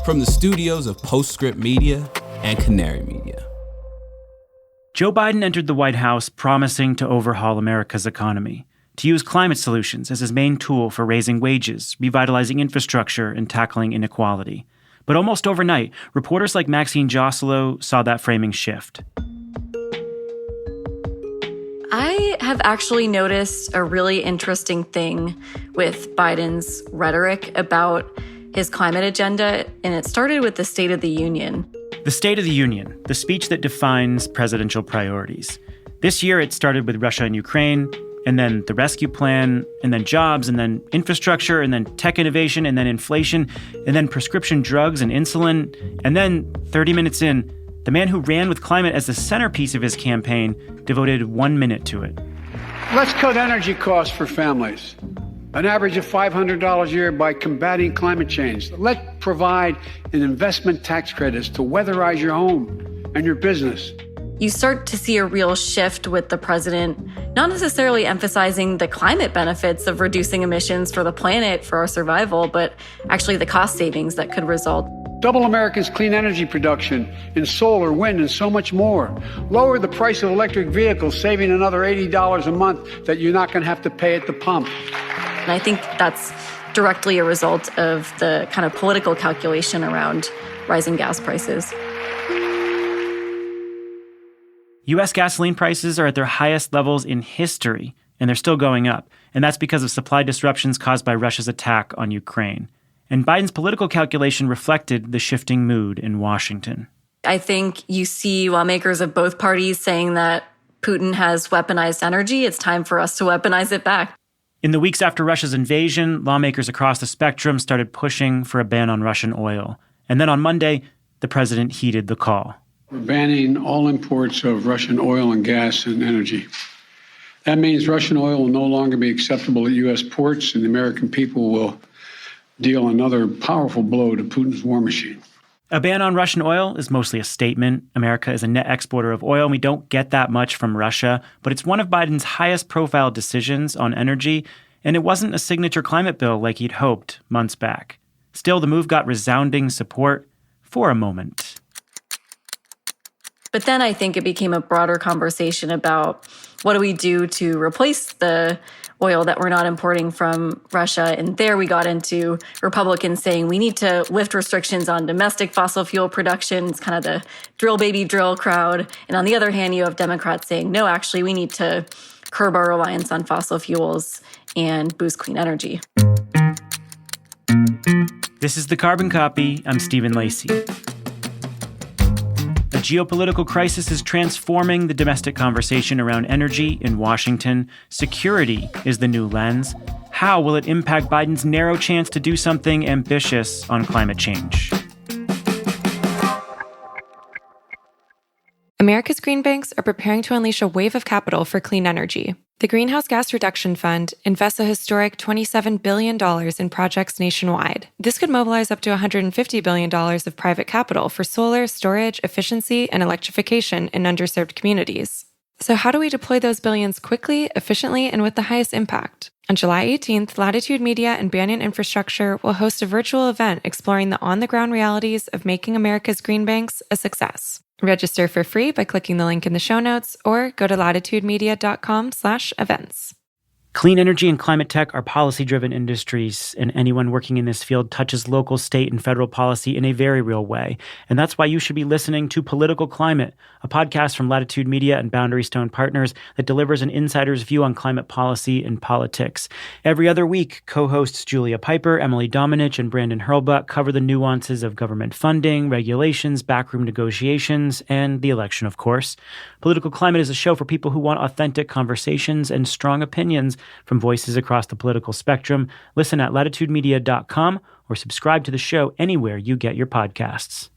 from the studios of Postscript Media and Canary Media. Joe Biden entered the White House promising to overhaul America's economy, to use climate solutions as his main tool for raising wages, revitalizing infrastructure, and tackling inequality. But almost overnight, reporters like Maxine Joselo saw that framing shift. I have actually noticed a really interesting thing with Biden's rhetoric about his climate agenda, and it started with the State of the Union. The State of the Union, the speech that defines presidential priorities. This year, it started with Russia and Ukraine, and then the rescue plan, and then jobs, and then infrastructure, and then tech innovation, and then inflation, and then prescription drugs and insulin. And then, 30 minutes in, the man who ran with climate as the centerpiece of his campaign devoted 1 minute to it. Let's cut energy costs for families, an average of $500 a year by combating climate change. Let's provide an investment tax credits to weatherize your home and your business. You start to see a real shift with the president, not necessarily emphasizing the climate benefits of reducing emissions for the planet, for our survival, but actually the cost savings that could result. Double America's clean energy production in solar, wind, and so much more. Lower the price of electric vehicles, saving another $80 a month that you're not going to have to pay at the pump. And I think that's directly a result of the kind of political calculation around rising gas prices. U.S. gasoline prices are at their highest levels in history, and they're still going up. And that's because of supply disruptions caused by Russia's attack on Ukraine. And Biden's political calculation reflected the shifting mood in Washington. I think you see lawmakers of both parties saying that Putin has weaponized energy. It's time for us to weaponize it back. In the weeks after Russia's invasion, lawmakers across the spectrum started pushing for a ban on Russian oil. And then on Monday, the president heeded the call. We're banning all imports of Russian oil and gas and energy. That means Russian oil will no longer be acceptable at U.S. ports, and the American people will deal another powerful blow to Putin's war machine. A ban on Russian oil is mostly a statement. America is a net exporter of oil, and we don't get that much from Russia. But it's one of Biden's highest profile decisions on energy, and it wasn't a signature climate bill like he'd hoped months back. Still, the move got resounding support for a moment. But then I think it became a broader conversation about what do we do to replace the oil that we're not importing from Russia. And there we got into Republicans saying we need to lift restrictions on domestic fossil fuel production. It's kind of the drill baby drill crowd. And on the other hand, you have Democrats saying, no, actually, we need to curb our reliance on fossil fuels and boost clean energy. This is The Carbon Copy. I'm Stephen Lacey. A geopolitical crisis is transforming the domestic conversation around energy in Washington. Security is the new lens. How will it impact Biden's narrow chance to do something ambitious on climate change? America's green banks are preparing to unleash a wave of capital for clean energy. The Greenhouse Gas Reduction Fund invests a historic $27 billion in projects nationwide. This could mobilize up to $150 billion of private capital for solar, storage, efficiency, and electrification in underserved communities. So how do we deploy those billions quickly, efficiently, and with the highest impact? On July 18th, Latitude Media and Banyan Infrastructure will host a virtual event exploring the on-the-ground realities of making America's green banks a success. Register for free by clicking the link in the show notes or go to latitudemedia.com/events. Clean energy and climate tech are policy-driven industries, and anyone working in this field touches local, state, and federal policy in a very real way. And that's why you should be listening to Political Climate, a podcast from Latitude Media and Boundary Stone Partners that delivers an insider's view on climate policy and politics. Every other week, co-hosts Julia Piper, Emily Domenech, and Brandon Hurlbut cover the nuances of government funding, regulations, backroom negotiations, and the election, of course. Political Climate is a show for people who want authentic conversations and strong opinions from voices across the political spectrum. Listen at latitudemedia.com or subscribe to the show anywhere you get your podcasts.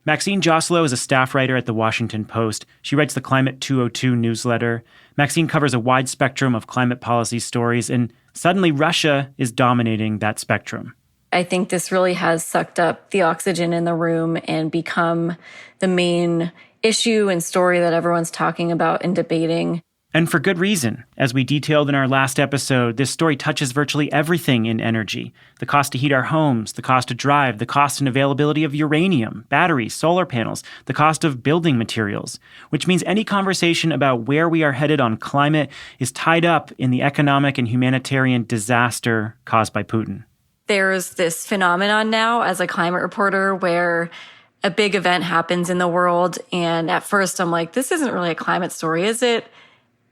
Maxine Joselo is a staff writer at The Washington Post. She writes the Climate 202 newsletter. Maxine covers a wide spectrum of climate policy stories, and suddenly Russia is dominating that spectrum. I think this really has sucked up the oxygen in the room and become the main issue and story that everyone's talking about and debating. And for good reason. As we detailed in our last episode, this story touches virtually everything in energy. The cost to heat our homes, the cost to drive, the cost and availability of uranium, batteries, solar panels, the cost of building materials, which means any conversation about where we are headed on climate is tied up in the economic and humanitarian disaster caused by Putin. There's this phenomenon now as a climate reporter where a big event happens in the world, and at first I'm like, this isn't really a climate story, is it?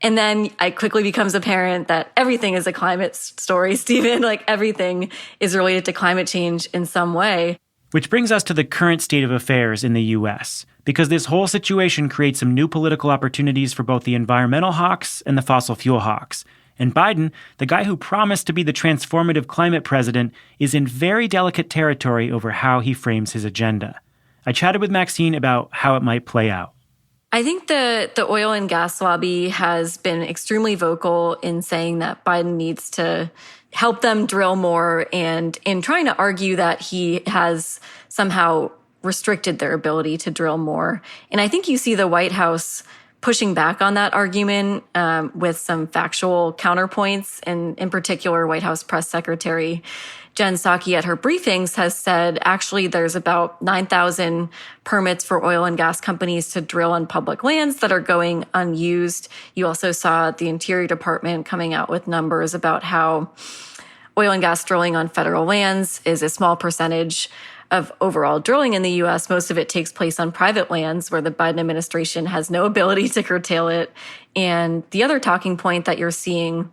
And then it quickly becomes apparent that everything is a climate story, Stephen. Like everything is related to climate change in some way. Which brings us to the current state of affairs in the U.S., because this whole situation creates some new political opportunities for both the environmental hawks and the fossil fuel hawks. And Biden, the guy who promised to be the transformative climate president, is in very delicate territory over how he frames his agenda. I chatted with Maxine about how it might play out. I think the oil and gas lobby has been extremely vocal in saying that Biden needs to help them drill more and in trying to argue that he has somehow restricted their ability to drill more. And I think you see the White House pushing back on that argument with some factual counterpoints. And in particular, White House Press Secretary Jen Psaki at her briefings has said, actually, there's about 9,000 permits for oil and gas companies to drill on public lands that are going unused. You also saw the Interior Department coming out with numbers about how oil and gas drilling on federal lands is a small percentage of overall drilling in the U.S. Most of it takes place on private lands where the Biden administration has no ability to curtail it. And the other talking point that you're seeing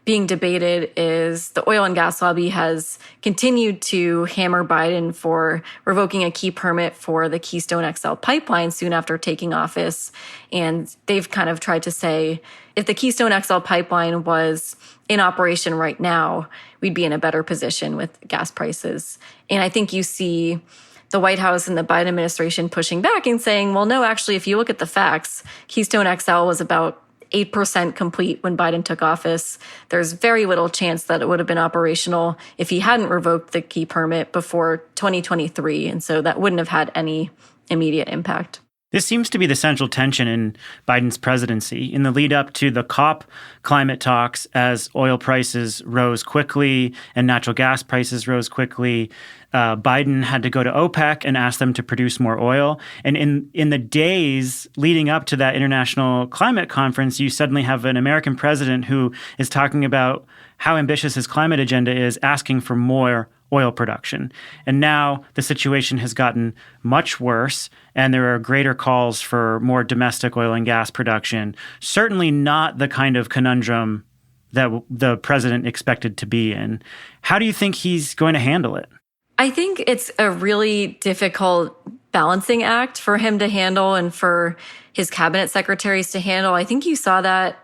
being debated is the oil and gas lobby has continued to hammer Biden for revoking a key permit for the Keystone XL pipeline soon after taking office. And they've kind of tried to say, if the Keystone XL pipeline was in operation right now, we'd be in a better position with gas prices. And I think you see the White House and the Biden administration pushing back and saying, well, no, actually, if you look at the facts, Keystone XL was about 8% complete when Biden took office. There's very little chance that it would have been operational if he hadn't revoked the key permit before 2023. And so that wouldn't have had any immediate impact. This seems to be the central tension in Biden's presidency. In the lead up to the COP climate talks, as oil prices rose quickly and natural gas prices rose quickly, Biden had to go to OPEC and ask them to produce more oil. And in the days leading up to that international climate conference, you suddenly have an American president who is talking about how ambitious his climate agenda is, asking for more oil production. And now the situation has gotten much worse, and there are greater calls for more domestic oil and gas production. Certainly not the kind of conundrum that the president expected to be in. How do you think he's going to handle it? I think it's a really difficult balancing act for him to handle and for his cabinet secretaries to handle. I think you saw that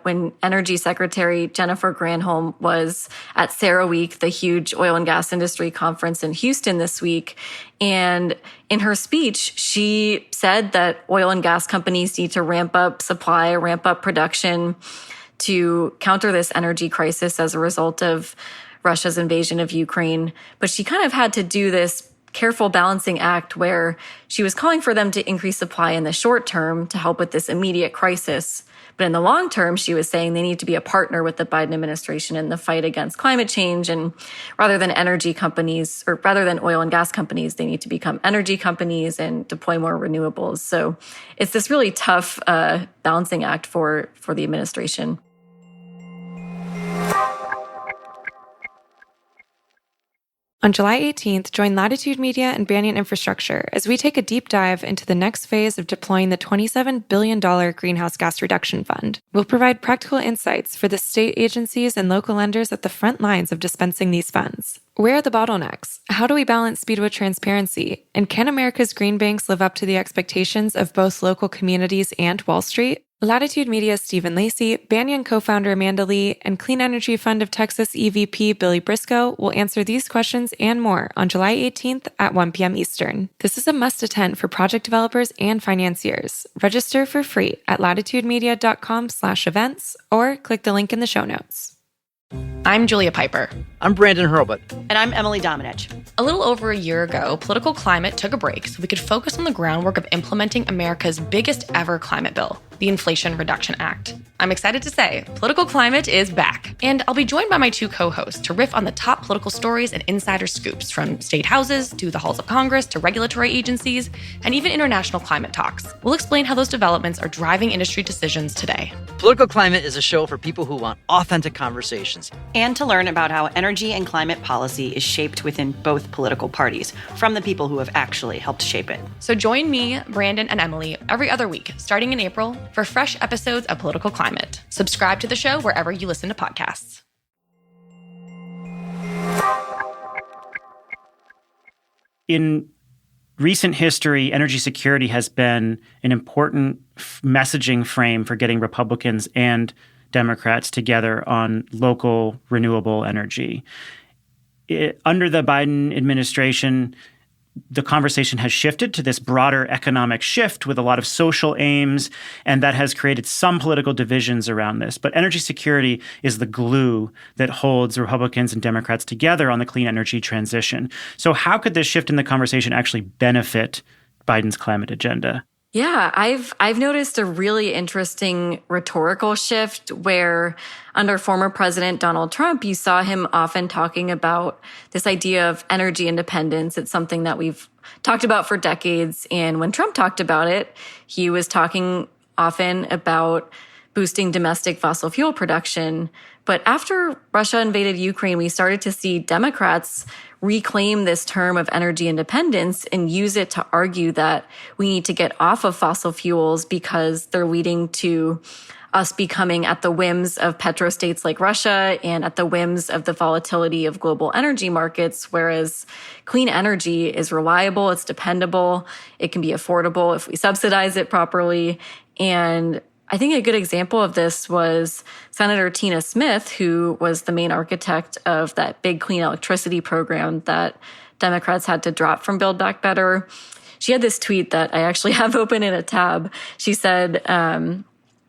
when Energy Secretary Jennifer Granholm was at CERAWeek, the huge oil and gas industry conference in Houston this week. And in her speech, she said that oil and gas companies need to ramp up supply, ramp up production to counter this energy crisis as a result of Russia's invasion of Ukraine. But she kind of had to do this careful balancing act where she was calling for them to increase supply in the short term to help with this immediate crisis. But in the long term, she was saying they need to be a partner with the Biden administration in the fight against climate change. And rather than energy companies, or rather than oil and gas companies, they need to become energy companies and deploy more renewables. So it's this really tough balancing act for the administration. On July 18th, join Latitude Media and Banyan Infrastructure as we take a deep dive into the next phase of deploying the $27 billion Greenhouse Gas Reduction Fund. We'll provide practical insights for the state agencies and local lenders at the front lines of dispensing these funds. Where are the bottlenecks? How do we balance speed with transparency? And can America's green banks live up to the expectations of both local communities and Wall Street? Latitude Media's Stephen Lacey, Banyan co-founder Amanda Lee, and Clean Energy Fund of Texas EVP Billy Briscoe will answer these questions and more on July 18th at 1 p.m. Eastern. This is a must-attend for project developers and financiers. Register for free at latitudemedia.com/events or click the link in the show notes. I'm Julia Piper. I'm Brandon Hurlbut. And I'm Emily Domenech. A little over a year ago, Political Climate took a break so we could focus on the groundwork of implementing America's biggest ever climate bill, the Inflation Reduction Act. I'm excited to say, Political Climate is back. And I'll be joined by my two co-hosts to riff on the top political stories and insider scoops, from state houses to the halls of Congress to regulatory agencies and even international climate talks. We'll explain how those developments are driving industry decisions today. Political Climate is a show for people who want authentic conversations. And to learn about how energy and climate policy is shaped within both political parties, from the people who have actually helped shape it. So join me, Brandon, and Emily every other week, starting in April, for fresh episodes of Political Climate. Subscribe to the show wherever you listen to podcasts. In recent history, energy security has been an important messaging frame for getting Republicans and Democrats together on local renewable energy. Under the Biden administration, the conversation has shifted to this broader economic shift with a lot of social aims, and that has created some political divisions around this. But energy security is the glue that holds Republicans and Democrats together on the clean energy transition. So how could this shift in the conversation actually benefit Biden's climate agenda? Yeah, I've noticed a really interesting rhetorical shift where under former President Donald Trump, you saw him often talking about this idea of energy independence. It's something that we've talked about for decades. And when Trump talked about it, he was talking often about boosting domestic fossil fuel production. But after Russia invaded Ukraine, we started to see Democrats reclaim this term of energy independence and use it to argue that we need to get off of fossil fuels because they're leading to us becoming at the whims of petrostates like Russia and at the whims of the volatility of global energy markets, whereas clean energy is reliable, it's dependable, it can be affordable if we subsidize it properly. And I think a good example of this was Senator Tina Smith, who was the main architect of that big clean electricity program that Democrats had to drop from Build Back Better. She had this tweet that I actually have open in a tab. She said,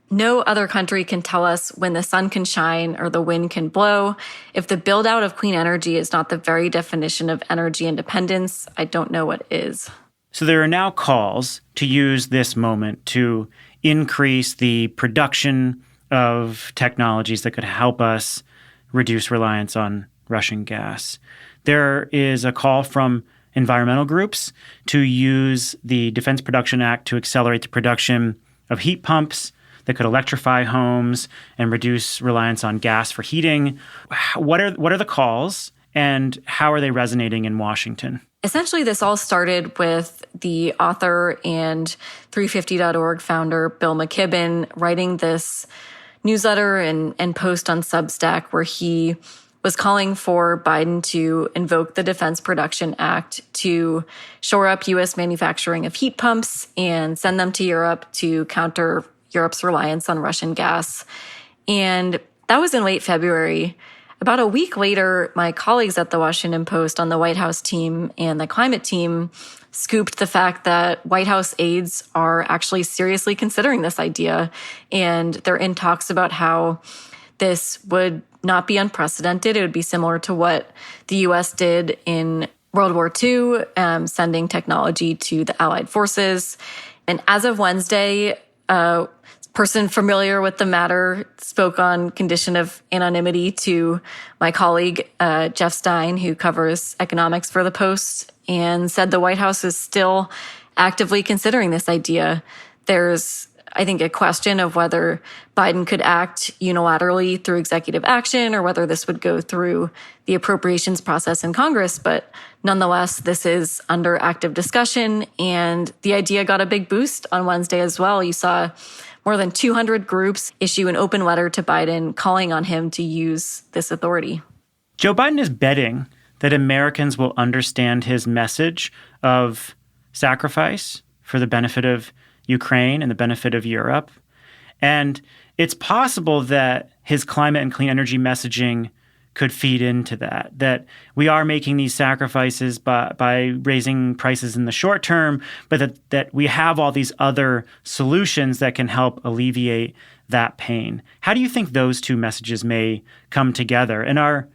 no other country can tell us when the sun can shine or the wind can blow. If the build out of clean energy is not the very definition of energy independence, I don't know what is. So there are now calls to use this moment to increase the production of technologies that could help us reduce reliance on Russian gas. There is a call from environmental groups to use the Defense Production Act to accelerate the production of heat pumps that could electrify homes and reduce reliance on gas for heating. What are the calls, and how are they resonating in Washington? Essentially, this all started with the author and 350.org founder Bill McKibben writing this newsletter and post on Substack where he was calling for Biden to invoke the Defense Production Act to shore up U.S. manufacturing of heat pumps and send them to Europe to counter Europe's reliance on Russian gas. And that was in late February. About a week later, my colleagues at the Washington Post on the White House team and the climate team scooped the fact that White House aides are actually seriously considering this idea. And they're in talks about how this would not be unprecedented. It would be similar to what the U.S. did in World War II, sending technology to the Allied forces. And as of Wednesday, person familiar with the matter spoke on condition of anonymity to my colleague, Jeff Stein, who covers economics for the Post, and said the White House is still actively considering this idea. There's, I think, a question of whether Biden could act unilaterally through executive action or whether this would go through the appropriations process in Congress. But nonetheless, this is under active discussion, and the idea got a big boost on Wednesday as well. You saw more than 200 groups issue an open letter to Biden calling on him to use this authority. Joe Biden is betting that Americans will understand his message of sacrifice for the benefit of Ukraine and the benefit of Europe. And it's possible that his climate and clean energy messaging could feed into that we are making these sacrifices by raising prices in the short term, but that we have all these other solutions that can help alleviate that pain. How do you think those two messages may come together? And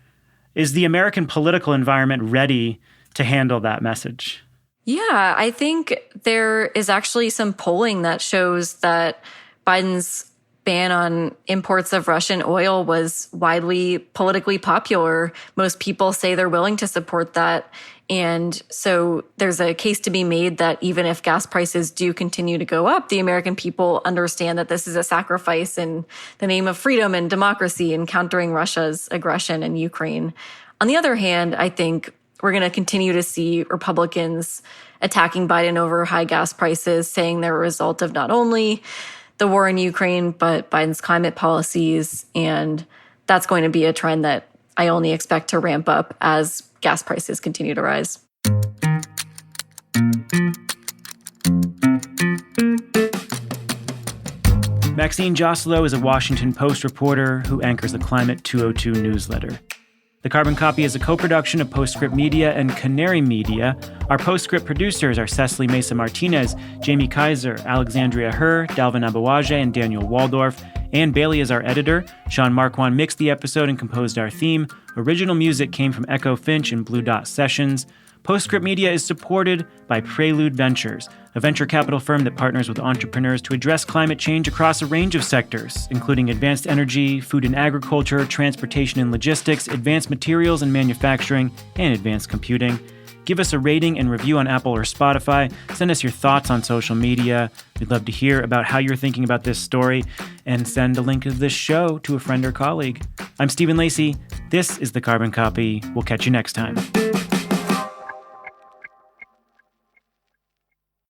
is the American political environment ready to handle that message? Yeah, I think there is actually some polling that shows that Biden's ban on imports of Russian oil was widely politically popular. Most people say they're willing to support that. And so there's a case to be made that even if gas prices do continue to go up, the American people understand that this is a sacrifice in the name of freedom and democracy and countering Russia's aggression in Ukraine. On the other hand, I think we're going to continue to see Republicans attacking Biden over high gas prices, saying they're a result of not only the war in Ukraine, but Biden's climate policies. And that's going to be a trend that I only expect to ramp up as gas prices continue to rise. Maxine Joselo is a Washington Post reporter who anchors the Climate 202 newsletter. The Carbon Copy is a co-production of Postscript Media and Canary Media. Our Postscript producers are Cecily Mesa-Martinez, Jamie Kaiser, Alexandria Herr, Dalvin Abawaje, and Daniel Waldorf. Ann Bailey is our editor. Sean Marquand mixed the episode and composed our theme. Original music came from Echo Finch and Blue Dot Sessions. Postscript Media is supported by Prelude Ventures, a venture capital firm that partners with entrepreneurs to address climate change across a range of sectors, including advanced energy, food and agriculture, transportation and logistics, advanced materials and manufacturing, and advanced computing. Give us a rating and review on Apple or Spotify. Send us your thoughts on social media. We'd love to hear about how you're thinking about this story, and send a link of this show to a friend or colleague. I'm Stephen Lacey. This is The Carbon Copy. We'll catch you next time.